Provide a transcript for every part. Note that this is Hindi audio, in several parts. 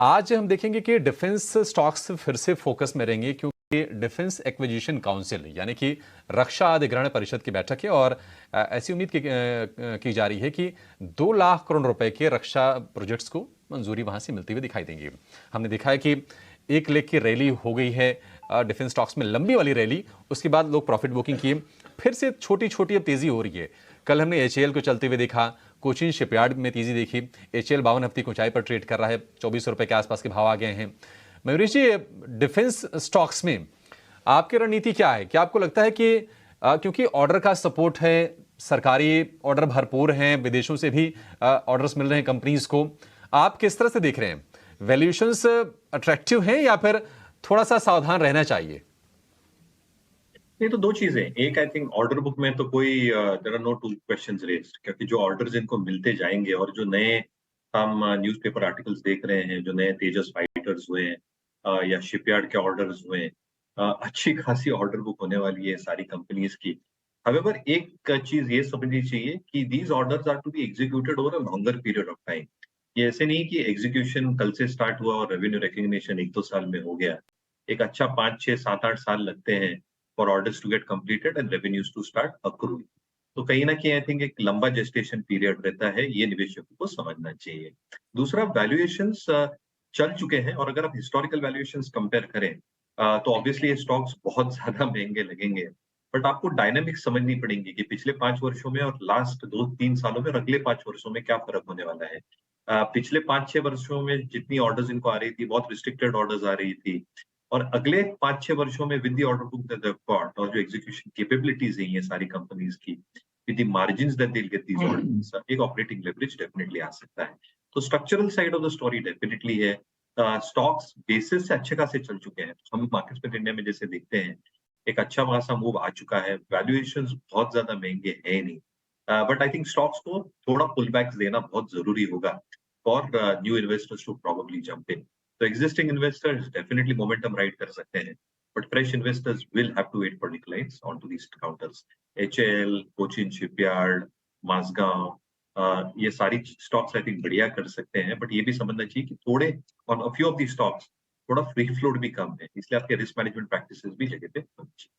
आज हम देखेंगे कि डिफेंस स्टॉक्स फिर से फोकस में रहेंगे क्योंकि डिफेंस एक्विजिशन काउंसिल यानी कि रक्षा अधिग्रहण परिषद की बैठक है और ऐसी उम्मीद की जा रही है कि 2 लाख करोड़ रुपए के रक्षा प्रोजेक्ट्स को मंजूरी वहां से मिलती हुई दिखाई देंगी। हमने देखा है कि 1 लाख की रैली हो गई है डिफेंस स्टॉक्स में, लंबी वाली रैली, उसके बाद लोग प्रॉफिट बुकिंग किए, फिर से छोटी छोटी अब तेजी हो रही है। कल हमने एचएएल को चलते हुए देखा, कोचिन शिपयार्ड में तेजी देखी, एचएएल 52 हफ्ते की ऊंचाई पर ट्रेड कर रहा है, 24 रुपए के आसपास के भाव आ गए हैं। मयूरेश जी, डिफेंस स्टॉक्स में आपकी रणनीति क्या है? क्या आपको लगता है कि क्योंकि ऑर्डर का सपोर्ट है, सरकारी ऑर्डर भरपूर हैं, विदेशों से भी ऑर्डर्स मिल रहे हैं कंपनीज को, आप किस तरह से देख रहे हैं? वैल्यूएशंस अट्रैक्टिव हैं या फिर थोड़ा सा सावधान रहना चाहिए? नहीं, तो दो चीजें। एक, आई थिंक ऑर्डर बुक में तो कोई there are no two questions raised, क्योंकि जो ऑर्डर्स इनको मिलते जाएंगे और जो नए हम न्यूज़पेपर आर्टिकल्स देख रहे हैं, जो नए तेजस फाइटर्स हुए हैं या शिपयार्ड के ऑर्डर्स हुए हैं, अच्छी खासी ऑर्डर बुक होने वाली है सारी कंपनीज की। हाउएवर, एक चीज ये समझनी चाहिए कि these orders are to be executed over a longer period of time. ये ऐसे नहीं कि एग्जीक्यूशन कल से स्टार्ट हुआ और रेवेन्यू रिकग्निशन 1-2 साल में हो गया। एक अच्छा 5, 6, 7, 8 साल लगते हैं for orders to get completed and revenues to start accruing. तो कहीं न कहीं आई थिंक एक लंबा जेस्टेशन पीरियड रहता है, ये निवेशकों को समझना चाहिए। दूसरा, वैल्यूएशंस चल चुके हैं और अगर आप हिस्टोरिकल वैल्यूएशंस कंपेयर करें तो ऑब्वियसली ये स्टॉक्स बहुत ज़्यादा महँगे लगेंगे। बट आपको डायनामिक्स समझनी पड़ेंगी कि पिछले 5 वर्षों में और लास्ट 2-3 सालों में और अगले 5 वर्षों में क्या फ़र्क होने वाला है। पिछले 5-6 वर्षों में जितनी ऑर्डर्स इनको आ रही थी, बहुत रिस्ट्रिक्टेड ऑर्डर्स आ रही थी। और अगले 5-6 वर्षों में with the order book that they have got और जो एग्जीक्यूशन कैपेबिलिटीज है ये सारी कंपनीज की, with the margins that they will get these orders, एक ऑपरेटिंग लेवरेज डेफिनिटली आ सकता है। तो structural side of the story definitely है। स्टॉक्स बेसिस से अच्छे खासे चल चुके हैं। हम मार्केट्स में इंडिया में जैसे देखते हैं, एक अच्छा खासा मूव आ चुका है। वैल्यूएशंस बहुत ज्यादा महंगे हैं नहीं। बट आई थिंक स्टॉक्स को थोड़ा पुल बैक्स देना बहुत जरूरी होगा for new investors to probably jump in. तो existing investors definitely momentum ride कर सकते हैं, but fresh investors will have to wait for declines onto these counters. HAL, Cochin Shipyard, Mazagon, ये सारी स्टॉक्स आई थिंक बढ़िया कर सकते हैं, बट ये भी समझना चाहिए कि थोड़े on a few of the stocks थोड़ा फ्री फ्लोट भी कम है, इसलिए आपके रिस्क मैनेजमेंट प्रैक्टिसेस भी जगह पे होनी चाहिए।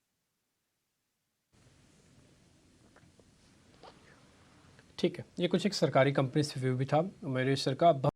ठीक है, ये कुछ एक सरकारी कंपनी से व्यू भी था मेरे सर का।